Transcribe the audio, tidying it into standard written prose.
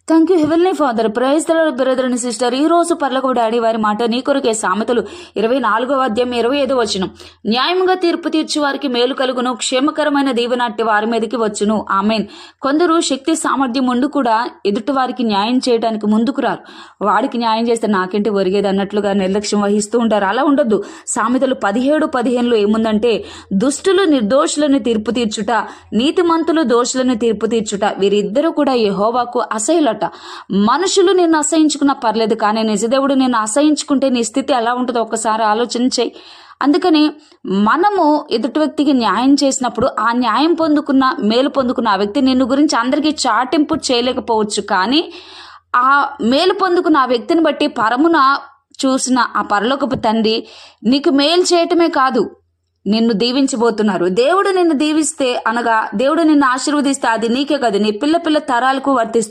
Thank you heavenly father. Praise the lord brother and sister. ఈ రోజు పరలోకపు daddy వారి మాట నీ కొరకే. సామెతలు 24వ అధ్యాయం 25వ వచనం. న్యాయముగా తీర్పు తీర్చి వారికి మేలు కలుగును, క్షేమకరమైన దీవెనట్టి వారి మీదకి వచ్చును. ఆమెన్. కొందరు శక్తి సామర్థ్యం ఉండి కూడా ఎదుటి వారికి న్యాయం చేయడానికి ముందుకు రారు. వాడికి న్యాయం చేస్తే నాకేంటి ఒరిగేది అన్నట్లుగా నిర్లక్ష్యం వహిస్తూ ఉంటారు. అలా ఉండొద్దు. సామెతలు 17:15 ఏముందంటే, దుష్టులు నిర్దోషులను తీర్పు తీర్చుట, నీతిమంతులు దోషులను తీర్పు తీర్చుట, వీరిద్దరూ కూడా యెహోవాకు అసహ్యులట. మనుషులు నిన్ను అసహించుకున్నా పర్లేదు, కానీ నిజదేవుడు నిన్ను అసహించుకుంటే నీ స్థితి ఎలా ఉంటుందో ఒక్కసారి ఆలోచన చేయి. అందుకని మనము ఎదుటి వ్యక్తికి న్యాయం చేసినప్పుడు ఆ న్యాయం పొందుకున్న మేలు పొందుకున్న ఆ వ్యక్తి నిన్ను గురించి అందరికీ చాటింపు చేయలేకపోవచ్చు, కానీ ఆ మేలు పొందుకున్న ఆ వ్యక్తిని బట్టి పరమున చూసిన ఆ పరలోకపు తండ్రి నీకు మేలు చేయటమే కాదు, నిన్ను దీవించబోతున్నారు. దేవుడు నిన్ను దీవిస్తే అనగా దేవుడు నిన్ను ఆశీర్వదిస్తే అది నీకే కాదు, నీ పిల్ల తరాలకు వర్తిస్తుంది.